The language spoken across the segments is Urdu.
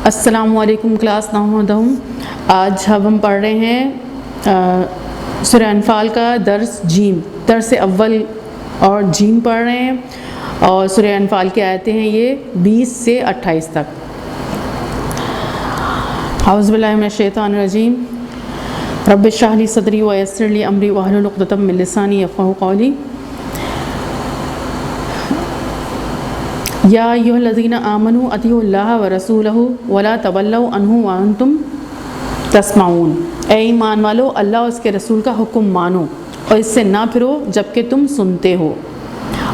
السلام علیکم کلاس نحمدہم۔ آج ہم پڑھ رہے ہیں سورہ انفال کا درس اول اور جیم پڑھ رہے ہیں، اور سورہ انفال کی آیتیں ہیں یہ 20 سے 28 تک۔ اعوذ باللہ من الشیطان الرجیم۔ رب اشرح لی صدری ویسر لی امری واحلل عقدۃ من لسانی یفقہوا قولی۔ یا ایھا الذین آمنوا اطیعوا اللہ ورسولہ ولا تولوا عنہ وانتم تسمعون۔ اے ایمان والو، اللہ اور اس کے رسول کا حکم مانو اور اس سے نہ پھرو جبکہ تم سنتے ہو۔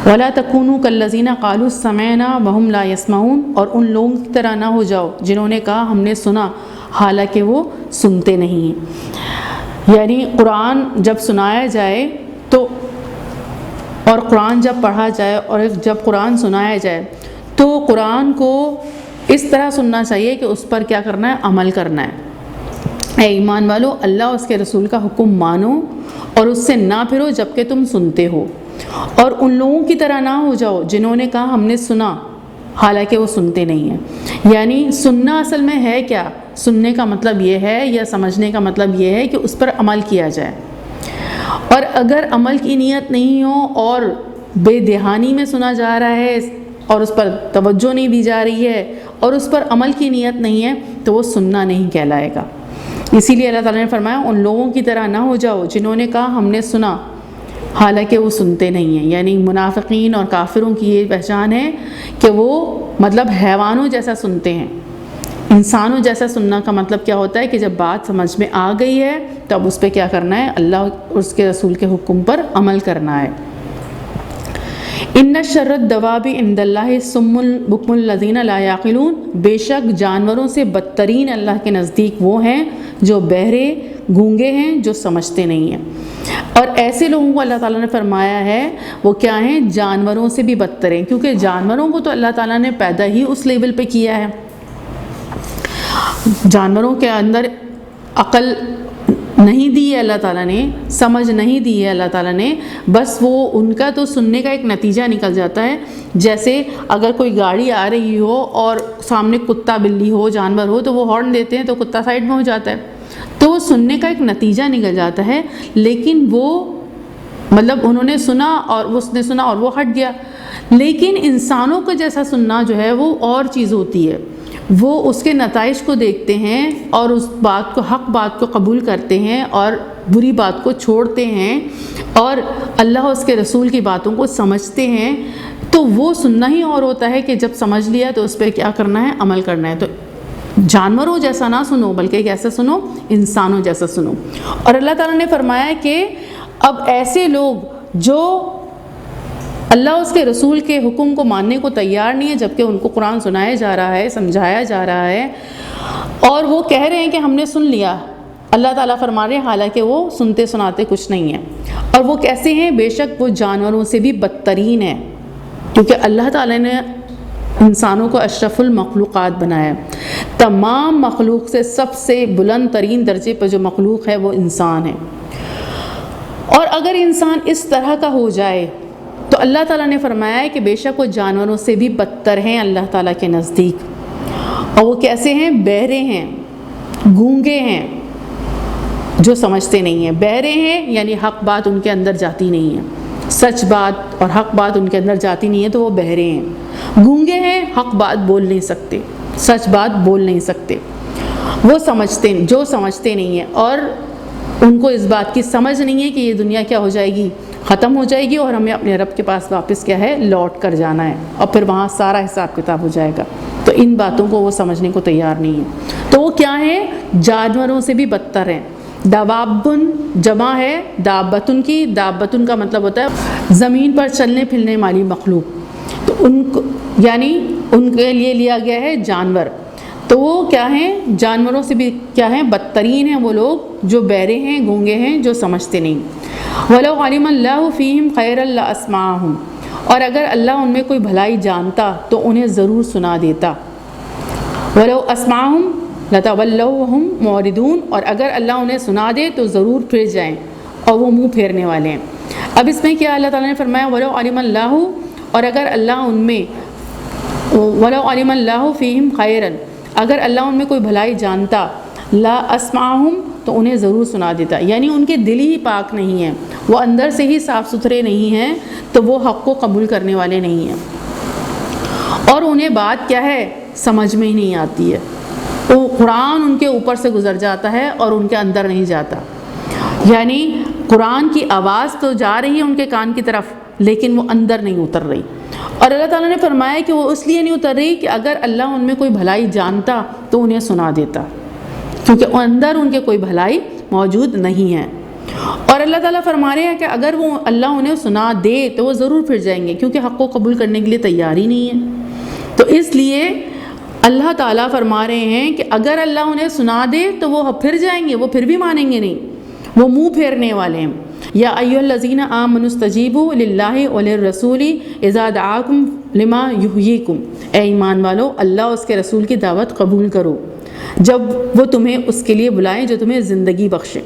ولا تکونوا کالذین قالوا سمعنا وہم لا یسمعون، اور ان لوگوں کی طرح نہ ہو جاؤ جنہوں نے کہا ہم نے سنا حالانکہ وہ سنتے نہیں ہیں۔ یعنی قرآن جب سنایا جائے تو، اور قرآن جب پڑھا جائے اور جب قرآن سنایا جائے تو قرآن کو اس طرح سننا چاہیے کہ اس پر کیا کرنا ہے؟ عمل کرنا ہے۔ اے ایمان والو، اللہ اور اس کے رسول کا حکم مانو اور اس سے نہ پھرو جبکہ تم سنتے ہو، اور ان لوگوں کی طرح نہ ہو جاؤ جنہوں نے کہا ہم نے سنا حالانکہ وہ سنتے نہیں ہیں۔ یعنی سننا اصل میں ہے کیا؟ سننے کا مطلب یہ ہے، یا سمجھنے کا مطلب یہ ہے کہ اس پر عمل کیا جائے، اور اگر عمل کی نیت نہیں ہو اور بے دہانی میں سنا جا رہا ہے اور اس پر توجہ نہیں دی جا رہی ہے اور اس پر عمل کی نیت نہیں ہے تو وہ سننا نہیں کہلائے گا۔ اسی لیے اللہ تعالیٰ نے فرمایا ان لوگوں کی طرح نہ ہو جاؤ جنہوں نے کہا ہم نے سنا حالانکہ وہ سنتے نہیں ہیں۔ یعنی منافقین اور کافروں کی یہ پہچان ہے کہ وہ مطلب حیوانوں جیسا سنتے ہیں۔ انسانوں جیسا سننا کا مطلب کیا ہوتا ہے کہ جب بات سمجھ میں آ گئی ہے تو اب اس پہ کیا کرنا ہے؟ اللہ اور اس کے رسول کے حکم پر عمل کرنا ہے۔ ان شر الدواب عند اللہ الصم البکم الذین لا یعقلون، بے شک جانوروں سے بدترین اللہ کے نزدیک وہ ہیں جو بہرے گونگے ہیں، جو سمجھتے نہیں ہیں۔ اور ایسے لوگوں کو اللہ تعالیٰ نے فرمایا ہے وہ کیا ہیں؟ جانوروں سے بھی بدتر ہیں، کیونکہ جانوروں کو تو اللہ تعالیٰ نے پیدا ہی اس لیول پہ کیا ہے۔ جانوروں کے اندر عقل نہیں دی ہے اللہ تعالیٰ نے، سمجھ نہیں دی ہے اللہ تعالیٰ نے، بس وہ ان کا تو سننے کا ایک نتیجہ نکل جاتا ہے۔ جیسے اگر کوئی گاڑی آ رہی ہو اور سامنے کتا بلی ہو جانور ہو تو وہ ہارن دیتے ہیں تو کتا سائڈ میں ہو جاتا ہے، تو وہ سننے کا ایک نتیجہ نکل جاتا ہے، لیکن وہ مطلب انہوں نے سنا اور اس نے سنا اور وہ ہٹ گیا۔ لیکن انسانوں کا جیسا سننا جو ہے وہ اور چیز ہوتی ہے، وہ اس کے نتائج کو دیکھتے ہیں اور اس بات کو، حق بات کو قبول کرتے ہیں اور بری بات کو چھوڑتے ہیں اور اللہ اور اس کے رسول کی باتوں کو سمجھتے ہیں۔ تو وہ سننا ہی اور ہوتا ہے کہ جب سمجھ لیا تو اس پہ کیا کرنا ہے؟ عمل کرنا ہے۔ تو جانوروں جیسا نہ سنو بلکہ کیسا سنو؟ انسانوں جیسا سنو۔ اور اللہ تعالیٰ نے فرمایا کہ اب ایسے لوگ جو اللہ اس کے رسول کے حکم کو ماننے کو تیار نہیں ہے جبکہ ان کو قرآن سنایا جا رہا ہے، سمجھایا جا رہا ہے، اور وہ کہہ رہے ہیں کہ ہم نے سن لیا، اللہ تعالیٰ فرما رہے ہیں حالانکہ وہ سنتے سناتے کچھ نہیں ہیں۔ اور وہ کیسے ہیں؟ بے شک وہ جانوروں سے بھی بدترین ہیں، کیونکہ اللہ تعالیٰ نے انسانوں کو اشرف المخلوقات بنایا ہے۔ تمام مخلوق سے سب سے بلند ترین درجے پر جو مخلوق ہے وہ انسان ہے، اور اگر انسان اس طرح کا ہو جائے تو اللہ تعالیٰ نے فرمایا ہے کہ بے شک وہ جانوروں سے بھی بدتر ہیں اللہ تعالیٰ کے نزدیک۔ اور وہ کیسے ہیں؟ بہرے ہیں، گونگے ہیں، جو سمجھتے نہیں ہیں۔ بہرے ہیں یعنی حق بات ان کے اندر جاتی نہیں ہے، سچ بات اور حق بات ان کے اندر جاتی نہیں ہے تو وہ بہرے ہیں۔ گونگے ہیں، حق بات بول نہیں سکتے، سچ بات بول نہیں سکتے، وہ جو سمجھتے نہیں ہیں، اور ان کو اس بات کی سمجھ نہیں ہے کہ یہ دنیا کیا ہو جائے گی؟ ختم ہو جائے گی، اور ہمیں اپنے رب کے پاس واپس کیا ہے؟ لوٹ کر جانا ہے، اور پھر وہاں سارا حساب کتاب ہو جائے گا۔ تو ان باتوں کو وہ سمجھنے کو تیار نہیں ہے، تو وہ کیا ہیں؟ جانوروں سے بھی بدتر ہیں۔ دوابن جمع ہے دابتن کی، دابتن کا مطلب ہوتا ہے زمین پر چلنے پھرنے والی مخلوق، تو ان کو یعنی ان کے لیے لیا گیا ہے جانور۔ تو وہ کیا ہیں؟ جانوروں سے بھی کیا ہیں؟ بدترین ہیں وہ لوگ جو بہرے ہیں، گونگے ہیں، جو سمجھتے نہیں۔ وَلَوْ عَلِمَ اللَّهُ فِيهِمْ خَيْرًا لَأَسْمَعَهُمْ، اور اگر اللہ ان میں کوئی بھلائی جانتا تو انہیں ضرور سنا دیتا۔ وَلَوْ أَسْمَعَهُمْ لَتَوَلَّوْا وَهُمْ مُعْرِضُونَ، اور اگر اللہ انہیں سنا دے تو ضرور پھر جائیں اور وہ منہ پھیرنے والے ہیں۔ اب اس میں کیا اللہ تعالیٰ نے فرمایا وَلَوْ عَلِمَ اللَّهُ، اور اگر اللہ ان میں وَلَوْ عَلِمَ اللَّهُ فِيهِمْ خَيْرًا، اگر اللہ ان میں کوئی بھلائی جانتا لا اسمعہم تو انہیں ضرور سنا دیتا، یعنی ان کے دل ہی پاک نہیں ہیں، وہ اندر سے ہی صاف ستھرے نہیں ہیں، تو وہ حق کو قبول کرنے والے نہیں ہیں، اور انہیں بات کیا ہے سمجھ میں ہی نہیں آتی ہے، وہ قرآن ان کے اوپر سے گزر جاتا ہے اور ان کے اندر نہیں جاتا، یعنی قرآن کی آواز تو جا رہی ہے ان کے کان کی طرف لیکن وہ اندر نہیں اتر رہی۔ اور اللہ تعالیٰ نے فرمایا کہ وہ اس لیے نہیں اتر رہی کہ اگر اللہ ان میں کوئی بھلائی جانتا تو انہیں سنا دیتا، کیونکہ اندر ان کے کوئی بھلائی موجود نہیں ہے۔ اور اللہ تعالیٰ فرما رہے ہیں کہ اگر وہ اللہ انہیں سنا دے تو وہ ضرور پھر جائیں گے، کیونکہ حق کو قبول کرنے کے لیے تیار ہی نہیں ہے۔ تو اس لیے اللہ تعالیٰ فرما رہے ہیں کہ اگر اللہ انہیں سنا دے تو وہ پھر جائیں گے، وہ پھر بھی مانیں گے نہیں، وہ منہ پھیرنے والے ہیں۔ یا ایھا الذین آمنوا استجیبوا للہ وللرسول اذا دعاکم لما یحییکم، اے ایمان والو اللہ اور اس کے رسول کی دعوت قبول کرو جب وہ تمہیں اس کے لیے بلائیں جو تمہیں زندگی بخشے۔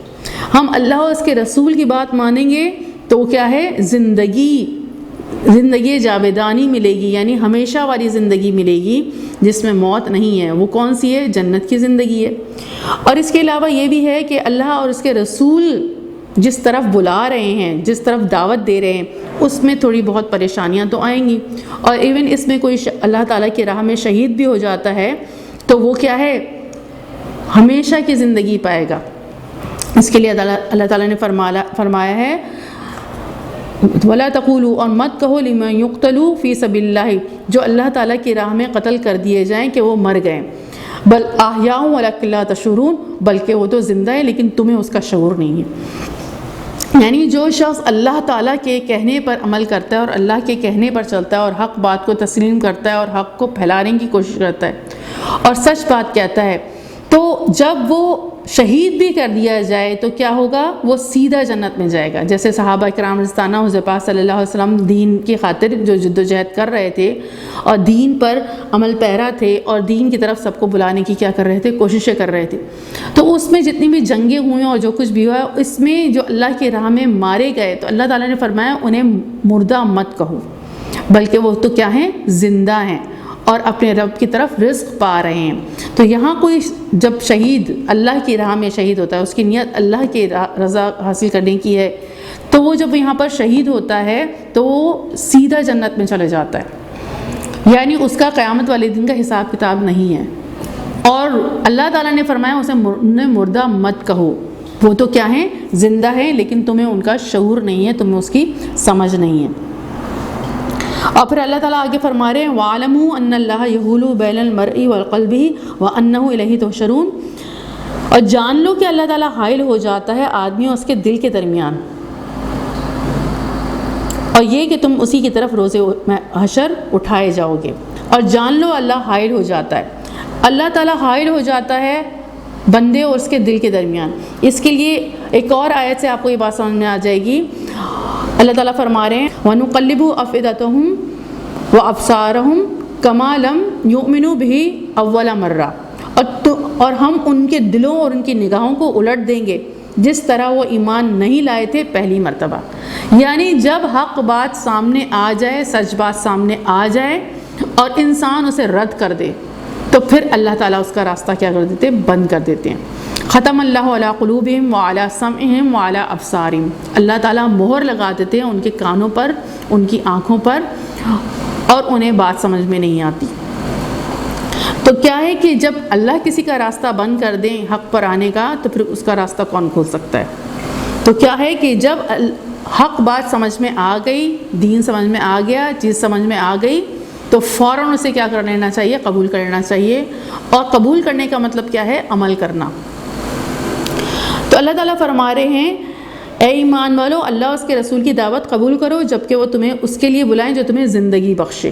ہم اللہ اور اس کے رسول کی بات مانیں گے تو کیا ہے زندگی جاویدانی ملے گی، یعنی ہمیشہ والی زندگی ملے گی جس میں موت نہیں ہے۔ وہ کون سی ہے؟ جنت کی زندگی ہے۔ اور اس کے علاوہ یہ بھی ہے کہ اللہ اور اس کے رسول جس طرف بلا رہے ہیں، جس طرف دعوت دے رہے ہیں، اس میں تھوڑی بہت پریشانیاں تو آئیں گی، اور ایون اس میں کوئی اللہ تعالیٰ کی راہ میں شہید بھی ہو جاتا ہے تو وہ کیا ہے ہمیشہ کی زندگی پائے گا۔ اس کے لیے اللہ تعالیٰ نے فرمایا ہے وَلَا تَقُولُوا، اور مت کہو لِمَن يُقْتَلُوا فِي سَبِيلِ اللَّهِ، جو اللہ تعالیٰ کی راہ میں قتل کر دیے جائیں کہ وہ مر گئے، بل احیاء وَلَكِنْ لَا تَشْعُرُونَ، بلکہ وہ تو زندہ ہے لیکن تمہیں اس کا شعور نہیں ہے۔ یعنی جو شخص اللہ تعالیٰ کے کہنے پر عمل کرتا ہے اور اللہ کے کہنے پر چلتا ہے اور حق بات کو تسلیم کرتا ہے اور حق کو پھیلانے کی کوشش کرتا ہے اور سچ بات کہتا ہے، تو جب وہ شہید بھی کر دیا جائے تو کیا ہوگا؟ وہ سیدھا جنت میں جائے گا۔ جیسے صحابہ کرام رضوان اللہ حضور پاک صلی اللہ علیہ وسلم دین کی خاطر جو جد و جہد کر رہے تھے اور دین پر عمل پیرا تھے اور دین کی طرف سب کو بلانے کی کیا کر رہے تھے؟ کوششیں کر رہے تھے، تو اس میں جتنی بھی جنگیں ہوئیں اور جو کچھ بھی ہوا اس میں جو اللہ کی راہ میں مارے گئے تو اللہ تعالیٰ نے فرمایا انہیں مردہ مت کہو، بلکہ وہ تو کیا ہیں؟ زندہ ہیں اور اپنے رب کی طرف رزق پا رہے ہیں۔ تو یہاں کوئی جب شہید اللہ کی راہ میں شہید ہوتا ہے، اس کی نیت اللہ کی رضا حاصل کرنے کی ہے، تو وہ جب یہاں پر شہید ہوتا ہے تو وہ سیدھا جنت میں چلے جاتا ہے، یعنی اس کا قیامت والے دن کا حساب کتاب نہیں ہے۔ اور اللہ تعالیٰ نے فرمایا اسے مردہ مت کہو، وہ تو کیا ہیں؟ زندہ ہیں، لیکن تمہیں ان کا شعور نہیں ہے، تمہیں اس کی سمجھ نہیں ہے۔ اور پھر اللہ تعالیٰ آگے فرما رہے ہیں وَاعْلَمُوا أَنَّ اللَّهَ يَحُولُ بَيْنَ الْمَرْءِ وَقَلْبِهِ وَأَنَّهُ إِلَيْهِ تُحْشَرُونَ، اور جان لو کہ اللہ تعالیٰ حائل ہو جاتا ہے آدمی اور اس کے دل کے درمیان، اور یہ کہ تم اسی کی طرف روز حشر اٹھائے جاؤ گے۔ اور جان لو اللہ حائل ہو جاتا ہے، اللہ تعالیٰ حائل ہو جاتا ہے بندے اور اس کے دل کے درمیان۔ اس کے لیے ایک اور آیت سے آپ کو یہ بات سمجھ میں آ جائے گی۔ اللہ تعالیٰ فرما رہے ہیں وَنُقَلِّبُ أَفْئِدَتَهُمْ وَأَبْصَارَهُمْ كَمَا لَمْ يُؤْمِنُوا بِهِ أَوَّلَ مَرَّةٍ، اور ہم ان کے دلوں اور ان کی نگاہوں کو الٹ دیں گے جس طرح وہ ایمان نہیں لائے تھے پہلی مرتبہ۔ یعنی جب حق بات سامنے آ جائے، سچ بات سامنے آ جائے اور انسان اسے رد کر دے تو پھر اللہ تعالیٰ اس کا راستہ کیا کر دیتے ہیں؟ بند کر دیتے ہیں۔ ختم اللہ علی قلوبہم وعلی سمعہم وعلی ابصارہم، اللہ تعالیٰ مہر لگا دیتے ہیں ان کے کانوں پر، ان کی آنکھوں پر، اور انہیں بات سمجھ میں نہیں آتی۔ تو کیا ہے کہ جب اللہ کسی کا راستہ بند کر دیں حق پر آنے کا تو پھر اس کا راستہ کون کھول سکتا ہے؟ تو کیا ہے کہ جب حق بات سمجھ میں آ گئی، دین سمجھ میں آ گیا، چیز سمجھ میں آ گئی تو فوراً اسے کیا کر لینا چاہیے؟ قبول کر لینا چاہیے۔ اور قبول کرنے کا مطلب کیا ہے؟ عمل کرنا۔ تو اللہ تعالیٰ فرما رہے ہیں اے ایمان والو اللہ اور اس کے رسول کی دعوت قبول کرو جبکہ وہ تمہیں اس کے لیے بلائیں جو تمہیں زندگی بخشے۔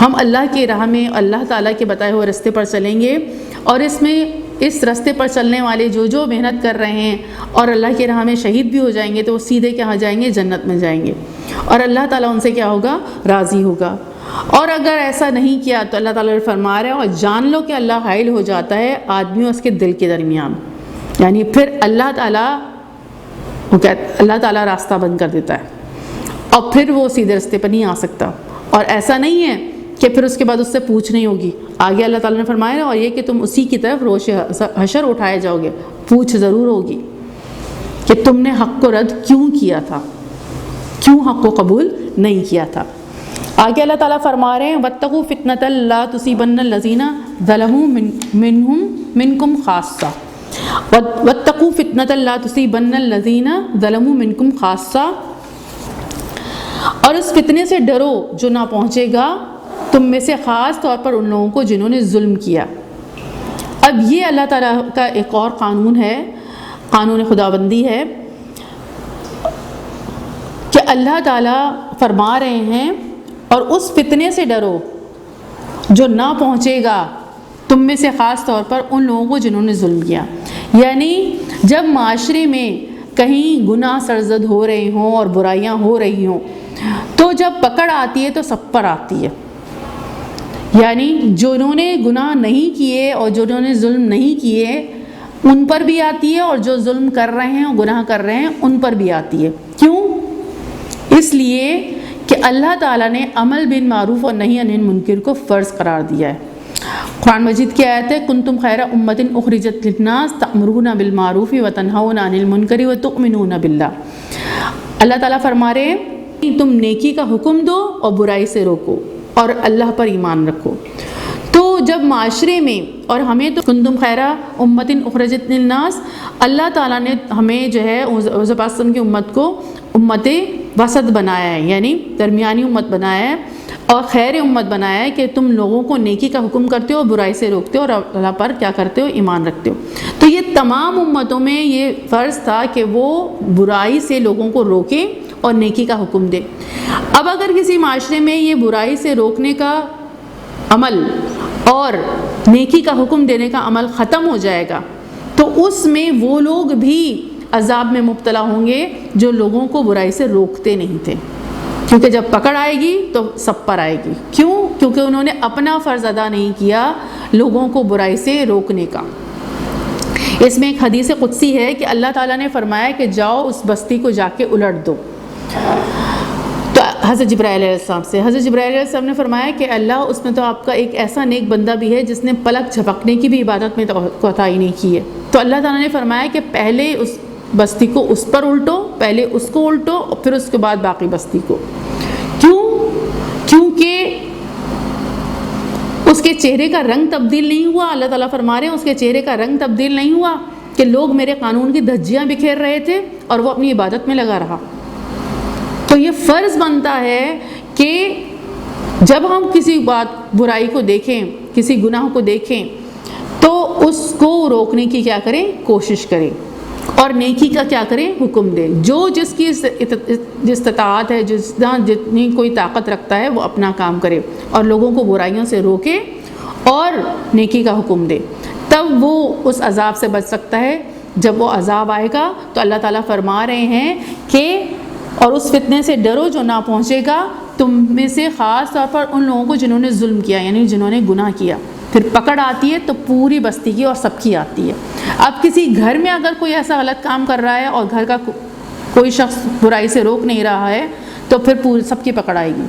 ہم اللہ کی راہ میں اللہ تعالیٰ کے بتائے ہوئے راستے پر چلیں گے، اور اس میں اس راستے پر چلنے والے جو محنت کر رہے ہیں اور اللہ کی راہ میں شہید بھی ہو جائیں گے تو وہ سیدھے کہاں جائیں گے؟ جنت میں جائیں گے، اور اللہ تعالیٰ ان سے کیا ہوگا؟ راضی ہوگا۔ اور اگر ایسا نہیں کیا تو اللہ تعالیٰ فرما رہے ہیں اور جان لو کہ اللہ حائل ہو جاتا ہے آدمی اور اس کے دل کے درمیان، یعنی پھر اللہ تعالیٰ راستہ بند کر دیتا ہے اور پھر وہ سیدھے راستے پر نہیں آ سکتا۔ اور ایسا نہیں ہے کہ پھر اس کے بعد اس سے پوچھ نہیں ہوگی. آگے اللہ تعالیٰ نے فرمایا اور یہ کہ تم اسی کی طرف روش حشر اٹھائے جاؤ گے, پوچھ ضرور ہوگی کہ تم نے حق کو رد کیوں کیا تھا, کیوں حق کو قبول نہیں کیا تھا. آگے اللہ تعالیٰ فرما رہے ہیں واتقوا فتنة لا تصیبن الذین ظلموا منکم خاصہ, واتقوا فتنة لا تصیبن الذین ظلموا منکم خاصہ, اور اس فتنے سے ڈرو جو نہ پہنچے گا تم میں سے خاص طور پر ان لوگوں کو جنہوں نے ظلم کیا. اب یہ اللہ تعالیٰ کا ایک اور قانون ہے, قانون خداوندی ہے کہ اللہ تعالیٰ فرما رہے ہیں اور اس فتنے سے ڈرو جو نہ پہنچے گا تم میں سے خاص طور پر ان لوگوں کو جنہوں نے ظلم کیا. یعنی جب معاشرے میں کہیں گناہ سرزد ہو رہے ہوں اور برائیاں ہو رہی ہوں تو جب پکڑ آتی ہے تو سب پر آتی ہے. یعنی جنہوں نے گناہ نہیں کیے اور جنہوں نے ظلم نہیں کیے ان پر بھی آتی ہے, اور جو ظلم کر رہے ہیں اور گناہ کر رہے ہیں ان پر بھی آتی ہے. کیوں؟ اس لیے کہ اللہ تعالیٰ نے عمل بالمعروف اور نہی عن المنکر کو فرض قرار دیا ہے. قرآن مجید کی آیت ہے کنتم خیر امۃ اخرجت للناس تأمرون بالمعروف وتنہون عن المنکر وتؤمنون باللہ. اللہ تعالیٰ فرما رہے ہیں تم نیکی کا حکم دو اور برائی سے روکو اور اللہ پر ایمان رکھو. تو جب معاشرے میں, اور ہمیں تو کنتم خیر امۃ اخرجت للناس, اللہ تعالیٰ نے ہمیں جو ہے حضور پاک کی امت کو امت وسط بنایا ہے, یعنی درمیانی امت بنایا ہے اور خیر امت بنایا ہے کہ تم لوگوں کو نیکی کا حکم کرتے ہو, برائی سے روکتے ہو اور اللہ پر کیا کرتے ہو, ایمان رکھتے ہو. تو یہ تمام امتوں میں یہ فرض تھا کہ وہ برائی سے لوگوں کو روکیں اور نیکی کا حکم دے. اب اگر کسی معاشرے میں یہ برائی سے روکنے کا عمل اور نیکی کا حکم دینے کا عمل ختم ہو جائے گا تو اس میں وہ لوگ بھی عذاب میں مبتلا ہوں گے جو لوگوں کو برائی سے روکتے نہیں تھے, کیونکہ جب پکڑ آئے گی تو سب پر آئے گی. کیوں؟ کیونکہ انہوں نے اپنا فرض ادا نہیں کیا لوگوں کو برائی سے روکنے کا. اس میں ایک حدیث قدسی ہے کہ اللہ تعالیٰ نے فرمایا کہ جاؤ اس بستی کو جا کے الٹ دو. تو حضرت جبرائیل علیہ السلام سے, حضرت جبرائیل علیہ السلام نے فرمایا کہ اللہ اس میں تو آپ کا ایک ایسا نیک بندہ بھی ہے جس نے پلک جھپکنے کی بھی عبادت میں کوتاہی نہیں کی ہے. تو اللہ تعالیٰ نے فرمایا کہ پہلے اس بستی کو اس پر الٹو, پہلے اس کو الٹو اور پھر اس کے بعد باقی بستی کو. کیوں؟ کیونکہ اس کے چہرے کا رنگ تبدیل نہیں ہوا. اللہ تعالیٰ فرما رہے ہیں اس کے چہرے کا رنگ تبدیل نہیں ہوا کہ لوگ میرے قانون کی دھجیاں بکھیر رہے تھے اور وہ اپنی عبادت میں لگا رہا. تو یہ فرض بنتا ہے کہ جب ہم کسی بات برائی کو دیکھیں, کسی گناہ کو دیکھیں تو اس کو روکنے کی کیا کریں, کوشش کریں, اور نیکی کا کیا کریں, حکم دیں. جو جس کی استطاعت ہے, جتنی کوئی طاقت رکھتا ہے وہ اپنا کام کرے اور لوگوں کو برائیوں سے روکے اور نیکی کا حکم دے. تب وہ اس عذاب سے بچ سکتا ہے. جب وہ عذاب آئے گا تو اللہ تعالیٰ فرما رہے ہیں کہ اور اس فتنے سے ڈرو جو نہ پہنچے گا تم میں سے خاص طور پر ان لوگوں کو جنہوں نے ظلم کیا, یعنی جنہوں نے گناہ کیا. پھر پکڑ آتی ہے تو پوری بستی کی اور سب کی آتی ہے. اب کسی گھر میں اگر کوئی ایسا غلط کام کر رہا ہے اور گھر کا کوئی شخص برائی سے روک نہیں رہا ہے تو پھر پوری سب کی پکڑ آئے گی.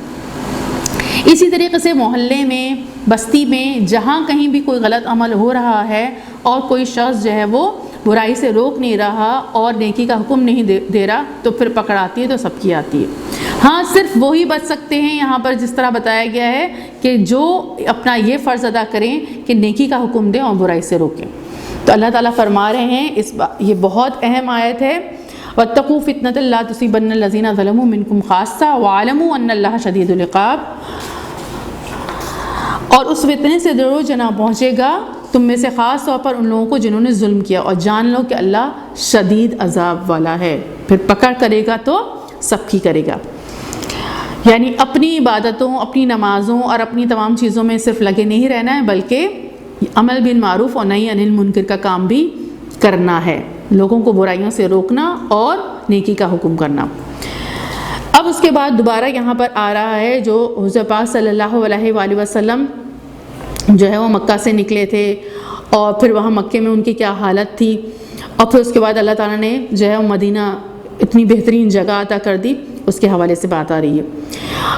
اسی طریقے سے محلے میں, بستی میں جہاں کہیں بھی کوئی غلط عمل ہو رہا ہے اور کوئی شخص جو ہے وہ برائی سے روک نہیں رہا اور نیکی کا حکم نہیں دے رہا تو پھر پکڑ آتی ہے تو سب کی آتی ہے. ہاں صرف وہی بچ سکتے ہیں یہاں پر جس طرح بتایا گیا ہے کہ جو اپنا یہ فرض ادا کریں کہ نیکی کا حکم دیں اور برائی سے روکیں. تو اللہ تعالیٰ فرما رہے ہیں یہ بہت اہم آیت ہے واتقوا فتنة لا تصيبن الذين ظلموا منكم خاصة واعلموا ان اللہ شدید العقاب. اور اس فتنے سے ڈرو جو نہ پہنچے گا تم میں سے خاص طور پر ان لوگوں کو جنہوں نے ظلم کیا, اور جان لو کہ اللہ شدید عذاب والا ہے. پھر پکڑ کرے گا تو سب کی کرے گا. یعنی اپنی عبادتوں, اپنی نمازوں اور اپنی تمام چیزوں میں صرف لگے نہیں رہنا ہے بلکہ عمل بالمعروف اور نہی عن المنکر کا کام بھی کرنا ہے, لوگوں کو برائیوں سے روکنا اور نیکی کا حکم کرنا. اب اس کے بعد دوبارہ یہاں پر آ رہا ہے جو حضور پاک صلی اللہ علیہ وآلہ وسلم جو ہے وہ مکہ سے نکلے تھے اور پھر وہاں مکے میں ان کی کیا حالت تھی, اور پھر اس کے بعد اللہ تعالیٰ نے جو ہے وہ مدینہ اتنی بہترین جگہ عطا کر دی. اس کے حوالے سے بات آ رہی ہے.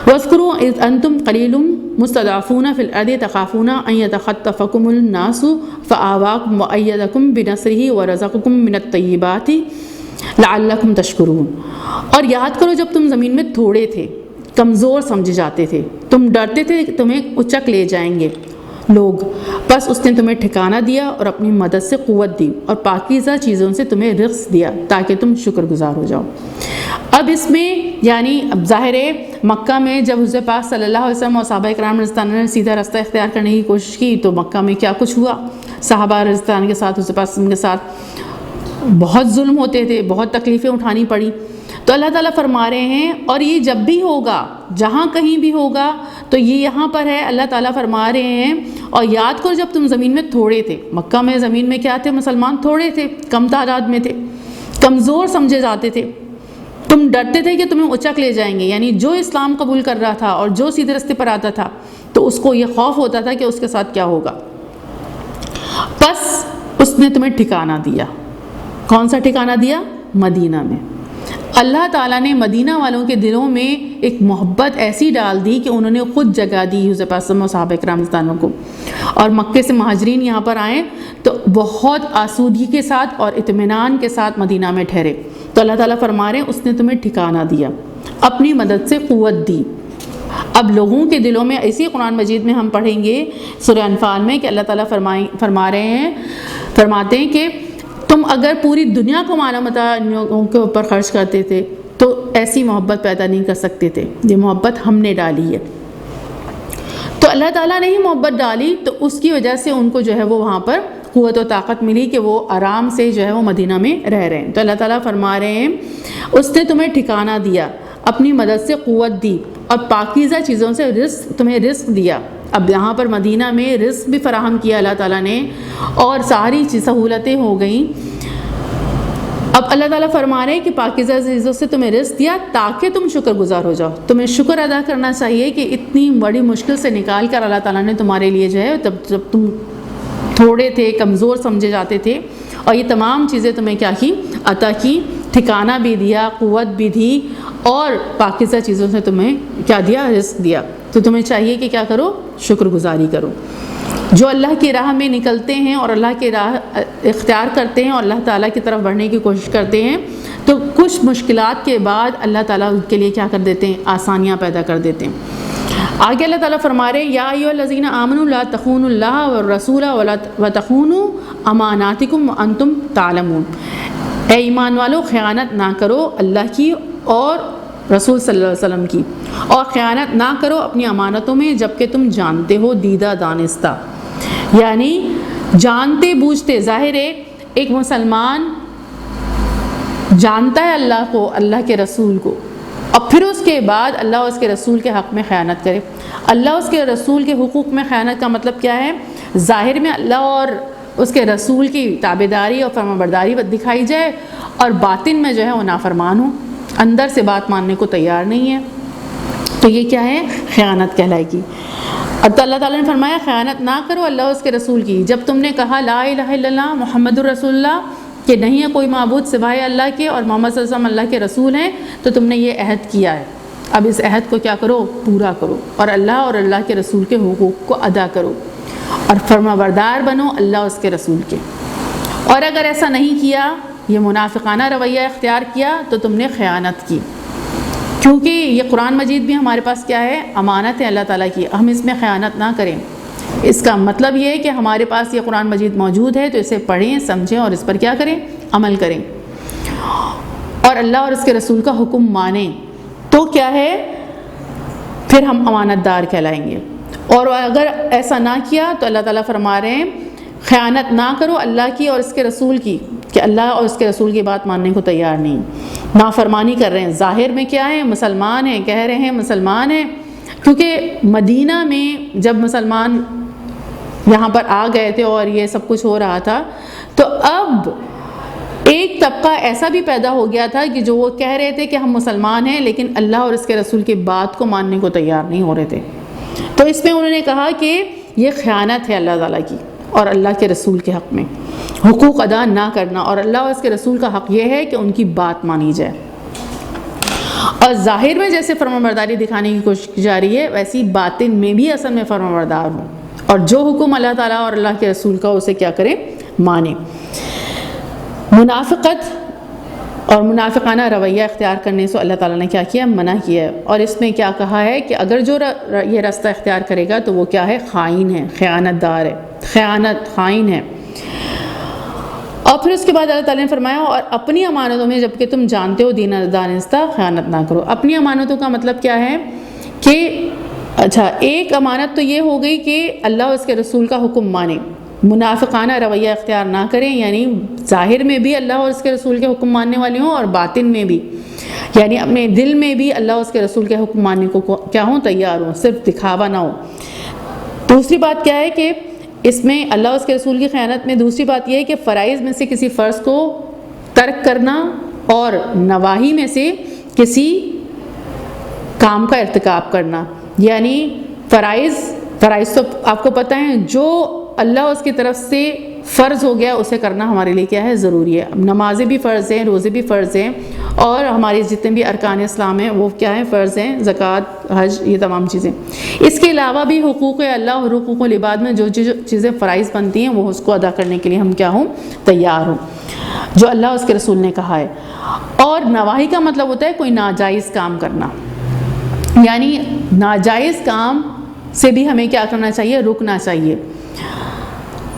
وَاذْكُرُوا إِذْ أَنْتُمْ قَلِيلٌ مُسْتَضْعَفُونَ فِي الْأَرْضِ تَخَافُونَ أَنْ يَتَخَطَّفَكُمُ النَّاسُ فَآوَاكُمْ وَأَيَّدَكُمْ بِنَصْرِهِ وَرَزَقَكُمْ مِنَ الطَّيِّبَاتِ لَعَلَّكُمْ تَشْكُرُونَ. اور یاد کرو جب تم زمین میں تھوڑے تھے، کمزور سمجھے جاتے تھے، تم ڈرتے تھے کہ تمہیں اچک لے جائیں گے لوگ، بس اس نے تمہیں ٹھکانہ دیا اور اپنی مدد سے قوت دی اور پاکیزہ چیزوں سے تمہیں رزق دیا تاکہ تم شکر گزار ہو جاؤ. اب اس میں یعنی اب ظاہر ہے مکہ میں جب حضور پاک صلی اللہ علیہ وسلم اور صحابہ کرام رضی اللہ عنہ نے سیدھا رستہ اختیار کرنے کی کوشش کی تو مکہ میں کیا کچھ ہوا. صحابہ رضی اللہ عنہ کے ساتھ حضور پاک کے ساتھ بہت ظلم ہوتے تھے، بہت تکلیفیں اٹھانی پڑی. تو اللہ تعالیٰ فرما رہے ہیں اور یہ جب بھی ہوگا، جہاں کہیں بھی ہوگا، تو یہ یہاں پر ہے. اللہ تعالیٰ فرما رہے ہیں اور یاد کرو جب تم زمین میں تھوڑے تھے. مکہ میں زمین میں کیا تھے؟ مسلمان تھوڑے تھے، کم تعداد میں تھے، کمزور سمجھے جاتے تھے. تم ڈرتے تھے کہ تمہیں اچک لے جائیں گے، یعنی جو اسلام قبول کر رہا تھا اور جو سیدھے رستے پر آتا تھا تو اس کو یہ خوف ہوتا تھا کہ اس کے ساتھ کیا ہوگا. بس اس نے تمہیں ٹھکانہ دیا. کون سا ٹھکانہ دیا؟ مدینہ میں. اللہ تعالیٰ نے مدینہ والوں کے دلوں میں ایک محبت ایسی ڈال دی کہ انہوں نے خود جگہ دی حضور پاک اور صحابہ کرام رضی اللہ عنہ کو. اور مکے سے مہاجرین یہاں پر آئے تو بہت آسودگی کے ساتھ اور اطمینان کے ساتھ مدینہ میں ٹھہرے. تو اللہ تعالیٰ فرما رہے ہیں اس نے تمہیں ٹھکانہ دیا، اپنی مدد سے قوت دی. اب لوگوں کے دلوں میں اسی قرآن مجید میں ہم پڑھیں گے سورہ انفال میں کہ اللہ تعالیٰ فرماتے ہیں کہ تم اگر پوری دنیا کو مالا متاع کے اوپر خرچ کرتے تھے تو ایسی محبت پیدا نہیں کر سکتے تھے. یہ محبت ہم نے ڈالی ہے. تو اللہ تعالیٰ نے ہی محبت ڈالی تو اس کی وجہ سے ان کو جو ہے وہ وہاں پر قوت و طاقت ملی کہ وہ آرام سے جو ہے وہ مدینہ میں رہ رہے ہیں. تو اللہ تعالیٰ فرما رہے ہیں اس نے تمہیں ٹھکانہ دیا، اپنی مدد سے قوت دی اور پاکیزہ چیزوں سے تمہیں رزق دیا. اب یہاں پر مدینہ میں رزق بھی فراہم کیا اللہ تعالیٰ نے اور ساری سہولتیں ہو گئیں. اب اللہ تعالیٰ فرما رہے ہیں کہ پاکیزہ چیزوں سے تمہیں رزق دیا تاکہ تم شکر گزار ہو جاؤ. تمہیں شکر ادا کرنا چاہیے کہ اتنی بڑی مشکل سے نکال کر اللہ تعالیٰ نے تمہارے لیے جو ہے جب تم تھوڑے تھے، کمزور سمجھے جاتے تھے، اور یہ تمام چیزیں تمہیں کیا کی؟ عطا کی. ٹھکانہ بھی دیا، قوت بھی دی اور پاکیزہ چیزوں سے تمہیں کیا دیا؟ رزق دیا. تو تمہیں چاہیے کہ کیا کرو؟ شکر گزاری کرو. جو اللہ کی راہ میں نکلتے ہیں اور اللہ کی راہ اختیار کرتے ہیں اور اللہ تعالیٰ کی طرف بڑھنے کی کوشش کرتے ہیں تو کچھ مشکلات کے بعد اللہ تعالیٰ ان کے لیے کیا کر دیتے ہیں؟ آسانیاں پیدا کر دیتے ہیں. آگے اللہ تعالیٰ فرما رہے ہیں یا ایھا الذین آمنوا لا تخونوا اللہ والرسول وتخونوا اماناتکم وانتم تعلمون. اے ایمان والو خیانت نہ کرو اللہ کی اور رسول صلی اللہ علیہ وسلم کی، اور خیانت نہ کرو اپنی امانتوں میں جبکہ تم جانتے ہو دیدہ دانستہ. یعنی جانتے بوجھتے. ظاہر ہے ایک مسلمان جانتا ہے اللہ کو، اللہ کے رسول کو، اور پھر اس کے بعد اللہ اور اس کے رسول کے حق میں خیانت کرے. اللہ اور اس کے رسول کے حقوق میں خیانت کا مطلب کیا ہے؟ ظاہر میں اللہ اور اس کے رسول کی تابعداری اور فرمانبرداری دکھائی جائے اور باطن میں جو ہے وہ نافرمان ہو، اندر سے بات ماننے کو تیار نہیں ہے. تو یہ کیا ہے؟ خیانت کہلائے گی. اب اللہ تعالیٰ نے فرمایا خیانت نہ کرو اللہ اور اس کے رسول کی. جب تم نے کہا لا الہ الا اللہ محمد الرسول اللہ کہ نہیں ہے کوئی معبود سوائے اللہ کے اور محمد صلی اللہ علیہ وسلم اللہ کے رسول ہیں، تو تم نے یہ عہد کیا ہے. اب اس عہد کو کیا کرو؟ پورا کرو اور اللہ کے رسول کے حقوق کو ادا کرو اور فرمانبردار بنو اللہ اور اس کے رسول کے. اور اگر ایسا نہیں کیا، یہ منافقانہ رویہ اختیار کیا، تو تم نے خیانت کی. کیونکہ یہ قرآن مجید بھی ہمارے پاس کیا ہے؟ امانت ہے اللہ تعالیٰ کی. ہم اس میں خیانت نہ کریں. اس کا مطلب یہ ہے کہ ہمارے پاس یہ قرآن مجید موجود ہے تو اسے پڑھیں، سمجھیں اور اس پر کیا کریں؟ عمل کریں اور اللہ اور اس کے رسول کا حکم مانیں. تو کیا ہے؟ پھر ہم امانت دار کہلائیں گے. اور اگر ایسا نہ کیا تو اللہ تعالیٰ فرما رہے ہیں خیانت نہ کرو اللہ کی اور اس کے رسول کی، کہ اللہ اور اس کے رسول کی بات ماننے کو تیار نہیں، نافرمانی کر رہے ہیں. ظاہر میں کیا ہے؟ مسلمان ہیں، کہہ رہے ہیں مسلمان ہیں. کیونکہ مدینہ میں جب مسلمان یہاں پر آ گئے تھے اور یہ سب کچھ ہو رہا تھا تو اب ایک طبقہ ایسا بھی پیدا ہو گیا تھا کہ جو وہ کہہ رہے تھے کہ ہم مسلمان ہیں لیکن اللہ اور اس کے رسول کی بات کو ماننے کو تیار نہیں ہو رہے تھے. تو اس میں انہوں نے کہا کہ یہ خیانت ہے اللہ تعالیٰ کی اور اللہ کے رسول کے حق میں حقوق ادا نہ کرنا، اور اللہ اور اس کے رسول کا حق یہ ہے کہ ان کی بات مانی جائے. اور ظاہر میں جیسے فرمانبرداری دکھانے کی کوشش کی جا رہی ہے، ویسی باطن میں بھی اصل میں فرمانبردار ہوں، اور جو حکم اللہ تعالیٰ اور اللہ کے رسول کا اسے کیا کریں، مانیں۔ منافقت اور منافقانہ رویہ اختیار کرنے سے اللہ تعالیٰ نے کیا کیا، منع کیا ہے، اور اس میں کیا کہا ہے کہ اگر جو یہ راستہ اختیار کرے گا تو وہ کیا ہے، خائن ہے، خیانت دار ہے، خائن ہے۔ اور پھر اس کے بعد اللہ تعالیٰ نے فرمایا اور اپنی امانتوں میں جبکہ تم جانتے ہو دانستہ خیانت نہ کرو۔ اپنی امانتوں کا مطلب کیا ہے کہ اچھا، ایک امانت تو یہ ہو گئی کہ اللہ اور اس کے رسول کا حکم مانیں، منافقانہ رویہ اختیار نہ کریں، یعنی ظاہر میں بھی اللہ اور اس کے رسول کے حکم ماننے والے ہوں، اور باطن میں بھی، یعنی اپنے دل میں بھی اللہ اور اس کے رسول کے حکم ماننے کو کیا ہوں، تیار ہوں، صرف دکھاوا نہ ہو۔ دوسری بات کیا ہے کہ اس میں اللہ اور اس کے رسول کی خیانت میں دوسری بات یہ ہے کہ فرائض میں سے کسی فرض کو ترک کرنا اور نواہی میں سے کسی کام کا ارتکاب کرنا، یعنی فرائض تو آپ کو پتہ ہے، جو اللہ اس کی طرف سے فرض ہو گیا اسے کرنا ہمارے لیے کیا ہے، ضروری ہے۔ نمازیں بھی فرض ہیں، روزے بھی فرض ہیں، اور ہمارے جتنے بھی ارکان اسلام ہیں وہ کیا ہیں، فرض ہیں، زکوٰۃ، حج، یہ تمام چیزیں۔ اس کے علاوہ بھی حقوق اللہ اور حقوق العباد میں جو چیزیں فرائض بنتی ہیں وہ اس کو ادا کرنے کے لیے ہم کیا ہوں، تیار ہوں، جو اللہ اس کے رسول نے کہا ہے۔ اور نواہی کا مطلب ہوتا ہے کوئی ناجائز کام کرنا، یعنی ناجائز کام سے بھی ہمیں کیا کرنا چاہیے، رکنا چاہیے۔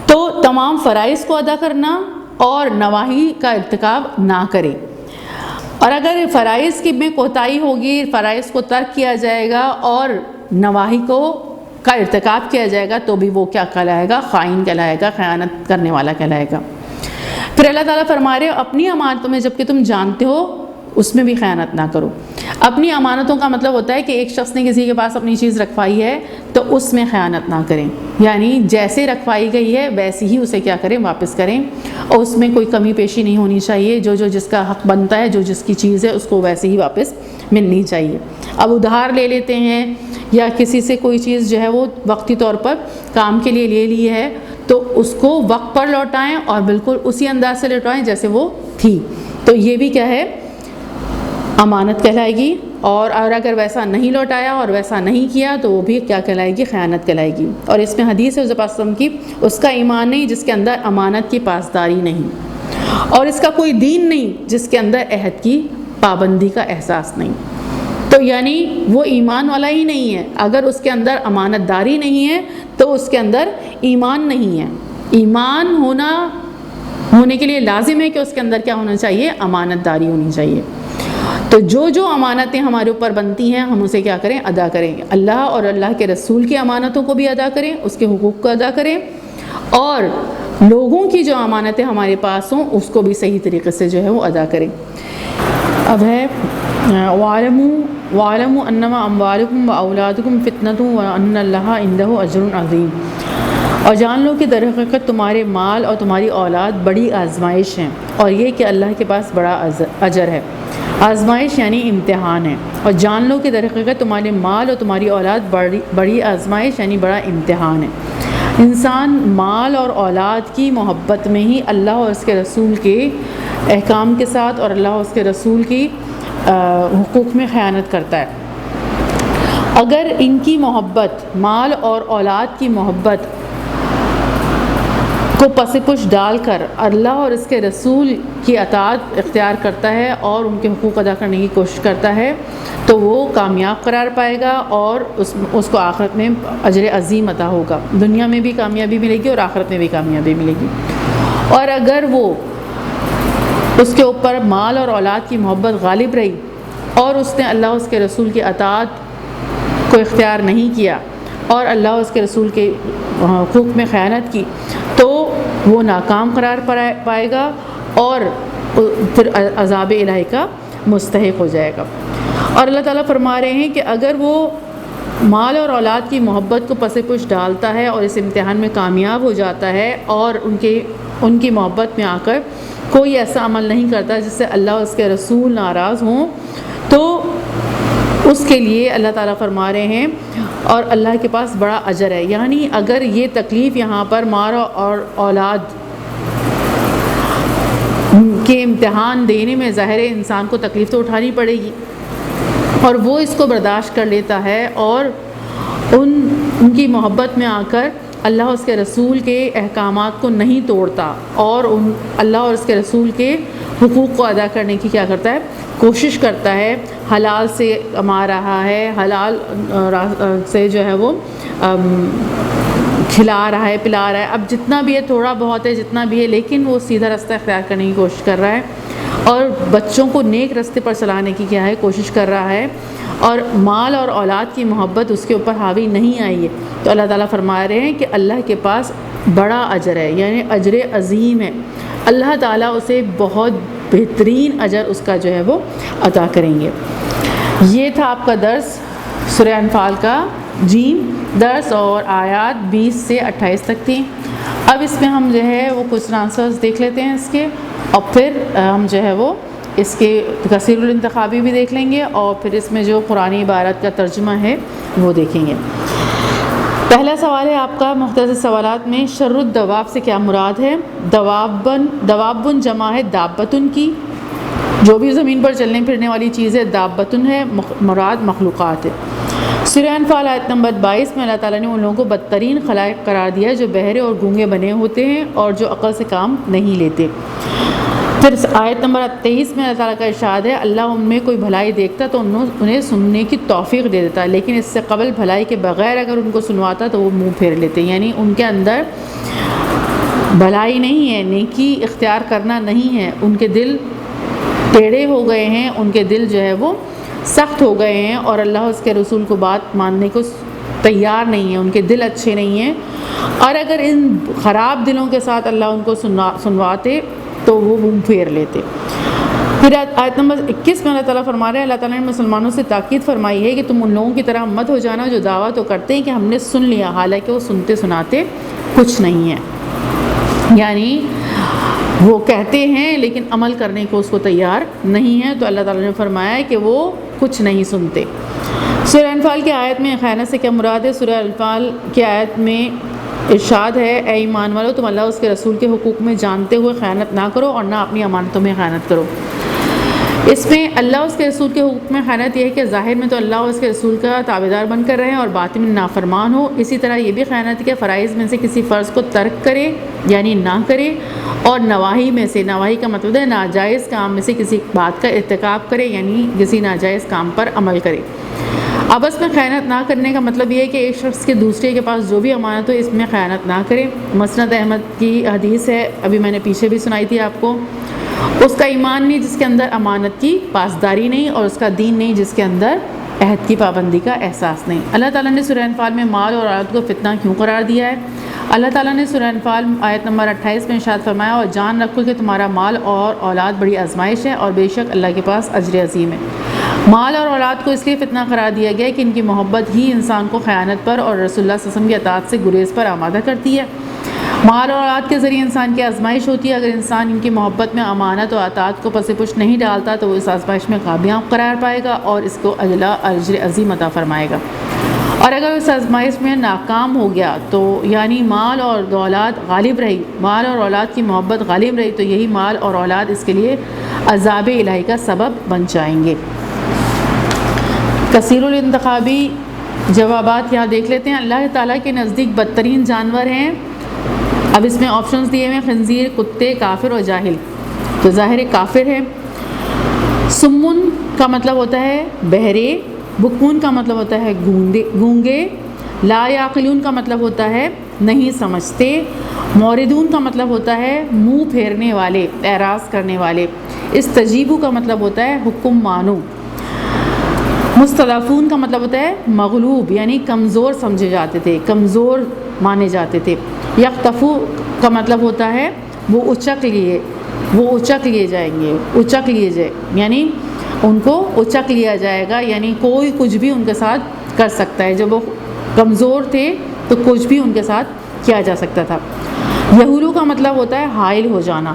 تو تمام فرائض کو ادا کرنا اور نواہی کا ارتکاب نہ کرے، اور اگر فرائض کی میں کوتاہی ہوگی، فرائض کو ترک کیا جائے گا اور نواہی کا ارتکاب کیا جائے گا تو بھی وہ کیا کہلائے گا، خائن کہلائے گا، خیانت کرنے والا کہلائے گا۔ پھر اللہ تعالیٰ فرما رہے اپنی امانتوں میں جبکہ تم جانتے ہو اس میں بھی خیانت نہ کرو۔ اپنی امانتوں کا مطلب ہوتا ہے کہ ایک شخص نے کسی کے پاس اپنی چیز رکھوائی ہے تو اس میں خیانت نہ کریں، یعنی جیسے رکھوائی گئی ہے ویسے ہی اسے کیا کریں، واپس کریں، اور اس میں کوئی کمی پیشی نہیں ہونی چاہیے، جو جس کا حق بنتا ہے، جو جس کی چیز ہے اس کو ویسے ہی واپس ملنی چاہیے۔ اب ادھار لے لیتے ہیں یا کسی سے کوئی چیز جو ہے وہ وقتی طور پر کام کے لیے لے لی ہے تو اس کو وقت پر لوٹائیں اور بالکل اسی انداز سے لوٹائیں جیسے وہ تھی، تو یہ بھی کیا ہے، امانت کہلائے گی۔ اور اگر ویسا نہیں لوٹایا اور ویسا نہیں کیا تو وہ بھی کیا کہلائے گی، خیانت کہلائے گی۔ اور اس میں حدیث ہے حضرت پاک صلی اللہ علیہ وسلم کی، اس کا ایمان نہیں جس کے اندر امانت کی پاسداری نہیں، اور اس کا کوئی دین نہیں جس کے اندر عہد کی پابندی کا احساس نہیں۔ تو یعنی وہ ایمان والا ہی نہیں ہے، اگر اس کے اندر امانت داری نہیں ہے تو اس کے اندر ایمان نہیں ہے۔ ایمان ہونے کے لیے لازم ہے کہ اس کے اندر کیا ہونا چاہیے، امانت داری ہونی چاہیے۔ تو جو امانتیں ہمارے اوپر بنتی ہیں ہم اسے کیا کریں، ادا کریں، اللہ اور اللہ کے رسول کی امانتوں کو بھی ادا کریں، اس کے حقوق کو ادا کریں، اور لوگوں کی جو امانتیں ہمارے پاس ہوں اس کو بھی صحیح طریقے سے جو ہے وہ ادا کریں۔ اب ہے وَاعْلَمُوا أَنَّمَا أَمْوَالُكُمْ وَأَوْلَادُكُمْ فِتْنَةٌ وَأَنَّ اللَّهَ عِندَهُ أَجْرٌ عَظِيمٌ، اور جان لو کہ در حقیقت تمہارے مال اور تمہاری اولاد بڑی آزمائش ہیں، اور یہ کہ اللہ کے پاس بڑا اجر ہے۔ آزمائش یعنی امتحان ہے، اور جان لو کہ در حقیقت تمہارے مال اور تمہاری اولاد بڑی آزمائش یعنی بڑا امتحان ہے۔ انسان مال اور اولاد کی محبت میں ہی اللہ اور اس کے رسول کے احکام کے ساتھ اور اللہ اور اس کے رسول کی حقوق میں خیانت کرتا ہے۔ اگر ان کی محبت، مال اور اولاد کی محبت کو پس پش ڈال کر اللہ اور اس کے رسول کی اطاعت اختیار کرتا ہے اور ان کے حقوق ادا کرنے کی کوشش کرتا ہے تو وہ کامیاب قرار پائے گا، اور اس کو آخرت میں اجر عظیم عطا ہوگا، دنیا میں بھی کامیابی ملے گی اور آخرت میں بھی کامیابی ملے گی۔ اور اگر وہ اس کے اوپر مال اور اولاد کی محبت غالب رہی اور اس نے اللہ اس کے رسول کی اطاعت کو اختیار نہیں کیا اور اللہ اس کے رسول کے حقوق میں خیانت کی تو وہ ناکام قرار پائے گا اور پھر عذاب الہی کا مستحق ہو جائے گا۔ اور اللہ تعالیٰ فرما رہے ہیں کہ اگر وہ مال اور اولاد کی محبت کو پس پش ڈالتا ہے اور اس امتحان میں کامیاب ہو جاتا ہے اور ان کی محبت میں آ کر کوئی ایسا عمل نہیں کرتا جس سے اللہ اور اس کے رسول ناراض ہوں، تو اس کے لیے اللہ تعالیٰ فرما رہے ہیں اور اللہ کے پاس بڑا اجر ہے۔ یعنی اگر یہ تکلیف یہاں پر مال اور اولاد کے امتحان دینے میں ظاہر ہے انسان کو تکلیف تو اٹھانی پڑے گی، اور وہ اس کو برداشت کر لیتا ہے اور ان کی محبت میں آ کر اللہ اور اس کے رسول کے احکامات کو نہیں توڑتا اور اللہ اور اس کے رسول کے حقوق کو ادا کرنے کی کیا کرتا ہے، کوشش کرتا ہے، حلال سے کما رہا ہے، حلال سے جو ہے وہ کھلا رہا ہے، پلا رہا ہے، اب جتنا بھی ہے، تھوڑا بہت ہے، جتنا بھی ہے، لیکن وہ سیدھا راستہ اختیار کرنے کی کوشش کر رہا ہے اور بچوں کو نیک راستے پر چلانے کی کیا ہے، کوشش کر رہا ہے، اور مال اور اولاد کی محبت اس کے اوپر حاوی نہیں آئی ہے، تو اللہ تعالیٰ فرما رہے ہیں کہ اللہ کے پاس بڑا اجر ہے، یعنی اجر عظیم ہے، اللہ تعالیٰ اسے بہت بہترین اجر اس کا جو ہے وہ عطا کریں گے۔ یہ تھا آپ کا درس سورہ انفال کا درس، اور آیات 20 سے 28 تک تھیں۔ اب اس میں ہم جو ہے وہ کچھ آنسرز دیکھ لیتے ہیں اس کے، اور پھر ہم جو ہے وہ اس کے کثیر الانتخابی بھی دیکھ لیں گے، اور پھر اس میں جو قرآنی عبارت کا ترجمہ ہے وہ دیکھیں گے۔ پہلا سوال ہے آپ کا مختصر سوالات میں، شر الدواب سے کیا مراد ہے؟ دوابن جمع ہے دابتن کی، جو بھی زمین پر چلنے پھرنے والی چیز ہے دابتن ہے، مراد مخلوقات ہے۔ سورہ انفال آیت نمبر 22 میں اللہ تعالیٰ نے ان لوگوں کو بدترین خلائق قرار دیا جو بہرے اور گونگے بنے ہوتے ہیں اور جو عقل سے کام نہیں لیتے۔ پھر آیت نمبر 23 میں اللہ تعالیٰ کا ارشاد ہے، اللہ ان میں کوئی بھلائی دیکھتا تو انہیں سننے کی توفیق دے دیتا، لیکن اس سے قبل بھلائی کے بغیر اگر ان کو سنواتا تو وہ منہ پھیر لیتے، یعنی ان کے اندر بھلائی نہیں ہے، نیکی اختیار کرنا نہیں ہے، ان کے دل ٹیڑھے ہو گئے ہیں، ان کے دل جو ہے وہ سخت ہو گئے ہیں اور اللہ اس کے رسول کو بات ماننے کو تیار نہیں ہے، ان کے دل اچھے نہیں ہیں، اور اگر ان خراب دلوں کے ساتھ اللہ ان کو سنواتے تو وہ منہ پھیر لیتے۔ پھر آیت نمبر 21 میں اللہ تعالیٰ فرما رہے ہیں، اللہ تعالیٰ نے مسلمانوں سے تاکید فرمائی ہے کہ تم ان لوگوں کی طرح مت ہو جانا جو دعویٰ تو کرتے ہیں کہ ہم نے سن لیا، حالانکہ وہ سنتے سناتے کچھ نہیں ہے، یعنی وہ کہتے ہیں لیکن عمل کرنے کو اس کو تیار نہیں ہے، تو اللہ تعالیٰ نے فرمایا ہے کہ وہ کچھ نہیں سنتے۔ سورہ انفال کی آیت میں خیانت سے کیا مراد ہے؟ سورہ انفال کی آیت میں ارشاد ہے، اے ایمان والو تم اللہ اس کے رسول کے حقوق میں جانتے ہوئے خیانت نہ کرو اور نہ اپنی امانتوں میں خیانت کرو۔ اس میں اللہ اس کے رسول کے حقوق میں خیانت یہ ہے کہ ظاہر میں تو اللہ اور اس کے رسول کا تابعدار بن کر رہے اور باطن میں نافرمان ہو، اسی طرح یہ بھی خیانت ہے کہ فرائض میں سے کسی فرض کو ترک کرے یعنی نہ کرے، اور نواہی میں سے، نواہی کا مطلب ہے ناجائز کام میں سے کسی بات کا ارتکاب کرے یعنی کسی ناجائز کام پر عمل کرے۔ آپس میں خیانت نہ کرنے کا مطلب یہ ہے کہ ایک شخص کے دوسرے کے پاس جو بھی امانت ہو اس میں خیانت نہ کرے۔ مسند احمد کی حدیث ہے، ابھی میں نے پیچھے بھی سنائی تھی آپ کو، اس کا ایمان نہیں جس کے اندر امانت کی پاسداری نہیں، اور اس کا دین نہیں جس کے اندر عہد کی پابندی کا احساس نہیں۔ اللہ تعالیٰ نے سورہ انفال میں مال اور اولاد کو فتنہ کیوں قرار دیا ہے؟ اللہ تعالیٰ نے سورہ انفال آیت نمبر 28 میں ارشاد فرمایا، اور جان رکھو کہ تمہارا مال اور اولاد بڑی آزمائش ہے اور بے شک اللہ کے پاس اجر عظیم ہے۔ مال اور اولاد کو اس لیے فتنہ قرار دیا گیا کہ ان کی محبت ہی انسان کو خیانت پر اور رسول اللہ صلی اللہ علیہ وسلم کی اطاعت سے گریز پر آمادہ کرتی ہے۔ مال اور اولاد کے ذریعے انسان کی آزمائش ہوتی ہے، اگر انسان ان کی محبت میں امانت اور اطاعت کو پس پش نہیں ڈالتا تو وہ اس آزمائش میں کامیاب قرار پائے گا اور اس کو اجر عظیم عطا فرمائے گا، اور اگر اس آزمائش میں ناکام ہو گیا تو یعنی مال اور اولاد غالب رہی، مال اور اولاد کی محبت غالب رہی تو یہی مال اور اولاد اس کے لیے عذاب الہی کا سبب بن جائیں گے۔ کثیر الانتخابی جوابات یہاں دیکھ لیتے ہیں۔ اللہ تعالیٰ کے نزدیک بدترین جانور ہیں، اب اس میں آپشنز دیے ہوئے، خنزیر، کتے، کافر اور جاہل، تو ظاہر کافر ہے۔ سمن کا مطلب ہوتا ہے بہرے، بکمون کا مطلب ہوتا ہے گونگے، لا یعقلون کا مطلب ہوتا ہے نہیں سمجھتے، موردون کا مطلب ہوتا ہے منہ پھیرنے والے، اعراض کرنے والے، استجیبو کا مطلب ہوتا ہے حکم مانو، مستضعفون کا مطلب ہوتا ہے مغلوب یعنی کمزور سمجھے جاتے تھے، کمزور مانے جاتے تھے۔ یختفو کا مطلب ہوتا ہے وہ اچک لیے جائیں گے، اچک لیے جائے یعنی ان کو اچک لیا جائے گا، یعنی کوئی کچھ بھی ان کے ساتھ کر سکتا ہے، جب وہ کمزور تھے تو کچھ بھی ان کے ساتھ کیا جا سکتا تھا۔ یہولو کا مطلب ہوتا ہے حائل ہو جانا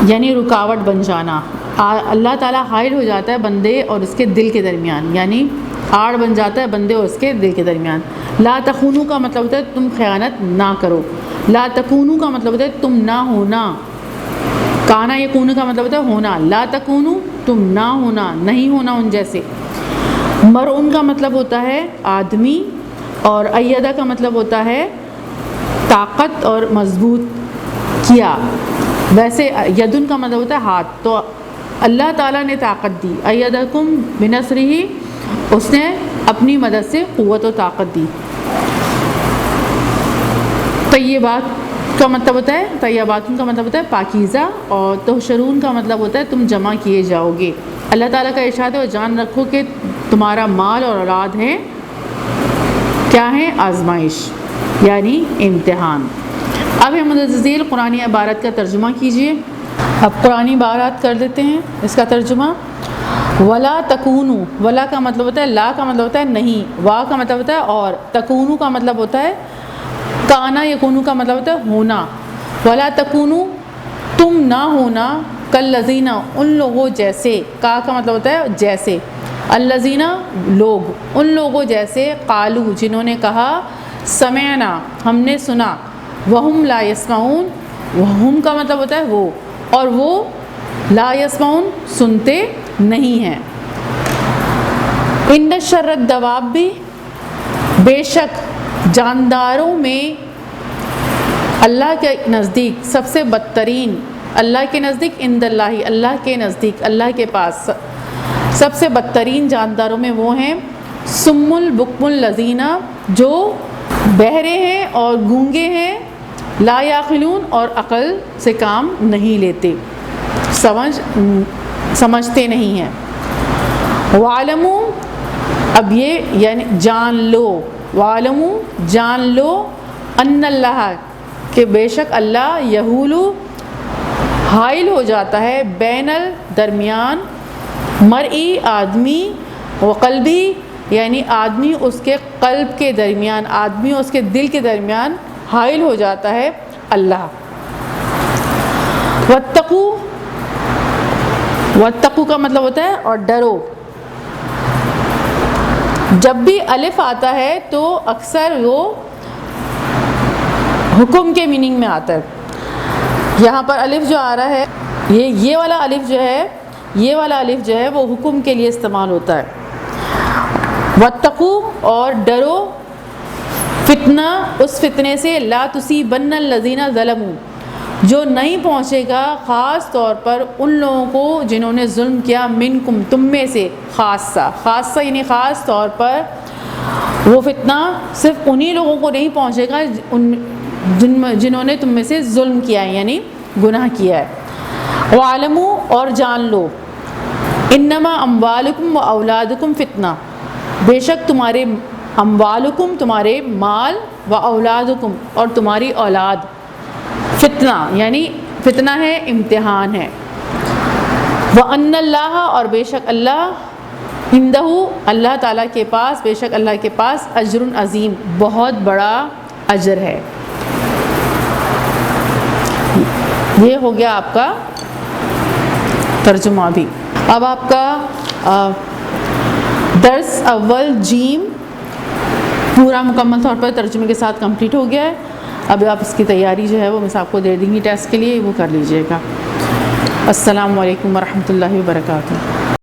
یعنی رکاوٹ بن جانا، اللہ تعالیٰ حائل ہو جاتا ہے بندے اور اس کے دل کے درمیان، یعنی آڑ بن جاتا ہے بندے اور اس کے دل کے درمیان۔ لا تخونو کا مطلب ہوتا ہے تم خیانت نہ کرو، لا تکونو کا مطلب ہوتا ہے تم نہ ہونا، کانا یکونو کا مطلب ہوتا ہے ہونا، لا تکونو تم نہ ہونا، نہیں ہونا ان جیسے۔ مرعون کا مطلب ہوتا ہے آدمی، اور ایدہ کا مطلب ہوتا ہے طاقت اور مضبوط کیا۔ ویسے یدن کا مطلب ہوتا ہے ہاتھ، تو اللہ تعالیٰ نے طاقت دی، ایدکم بنصرہ، اس نے اپنی مدد سے قوت و طاقت دی۔ طیبات کا مطلب ہوتا ہے، طیباتن کا مطلب ہوتا ہے پاکیزہ، اور تحشرون کا مطلب ہوتا ہے تم جمع کیے جاؤ گے۔ اللہ تعالیٰ کا ارشاد ہے اور جان رکھو کہ تمہارا مال اور اولاد ہے کیا ہے؟ آزمائش، یعنی امتحان۔ اب ہم متزلزل قرآن عبارت کا ترجمہ کیجئے۔ اب قرآن عبارت کر دیتے ہیں اس کا ترجمہ۔ ولا تکونو، ولا کا مطلب ہوتا ہے لا کا مطلب ہوتا ہے نہیں، وا کا مطلب ہوتا ہے اور، تکونو کا مطلب ہوتا ہے کانا یکونو کا مطلب ہوتا ہے ہونا۔ ولا تکونو، تم نہ ہونا، کالذین، ان لوگوں جیسے، کا مطلب ہوتا ہے جیسے، الذین لوگ، ان لوگوں جیسے، قالو جنہوں نے کہا، سمعنا ہم نے سنا، وہم لا یسمعون، وہم کا مطلب ہوتا ہے وہ، اور وہ لا یسمعون سنتے نہیں ہیں۔ ان شر الدواب، بے شک جانداروں میں اللہ کے نزدیک سب سے بدترین، اللہ کے نزدیک، عند اللہ، اللہ کے نزدیک، اللہ کے پاس سب سے بدترین جانداروں میں وہ ہیں سم البکم الذین، جو بہرے ہیں اور گونگے ہیں، لا یعقلون، اور عقل سے کام نہیں لیتے، سمجھتے نہیں ہیں۔ وَاعْلَمُوا، اب یہ یعنی جان لو، وَاعْلَمُوا جان لو، ان اللہ کہ بے شک اللہ، یحول حائل ہو جاتا ہے، بین درمیان، مرئی آدمی، و قلبی یعنی آدمی اس کے قلب کے درمیان، آدمی اس کے دل کے درمیان حائل ہو جاتا ہے اللہ۔ واتقوا، واتقوا کا مطلب ہوتا ہے اور ڈرو۔ جب بھی الف آتا ہے تو اکثر وہ حکم کے میننگ میں آتا ہے۔ یہاں پر الف جو آ رہا ہے، یہ والا الف جو ہے، یہ والا الف جو ہے وہ حکم کے لیے استعمال ہوتا ہے۔ واتقوا، اور ڈرو، فتنہ، اس فتنے سے، لا تصیبن الذین ظلموا، جو نہیں پہنچے گا خاص طور پر ان لوگوں کو جنہوں نے ظلم کیا، منکم تم میں سے، خاصہ، خاصہ یعنی خاص طور پر وہ فتنہ صرف انہی لوگوں کو نہیں پہنچے گا جنہوں نے تم میں سے ظلم کیا ہے، یعنی گناہ کیا ہے۔ وَاعْلَمُوا، اور جان لو، انما اموالکم و اولادکم فتنہ، بے شک تمہارے اموالکم تمہارے مال، و اولادکم اور تمہاری اولاد، فتنہ یعنی فتنہ ہے، امتحان ہے۔ وَأَنَّ اللَّهَ، اور بے شک اللہ، عندہ اللہ تعالیٰ کے پاس، بے شک اللہ کے پاس، اجر عظیم بہت بڑا اجر ہے۔ یہ ہو گیا آپ کا ترجمہ بھی۔ اب آپ کا درس اول جیم پورا مکمل طور پر ترجمے کے ساتھ کمپلیٹ ہو گیا ہے۔ اب آپ اس کی تیاری جو ہے وہ میں آپ کو دے دیں گی ٹیسٹ کے لیے، وہ کر لیجئے گا۔ السلام علیکم ورحمۃ اللہ وبرکاتہ۔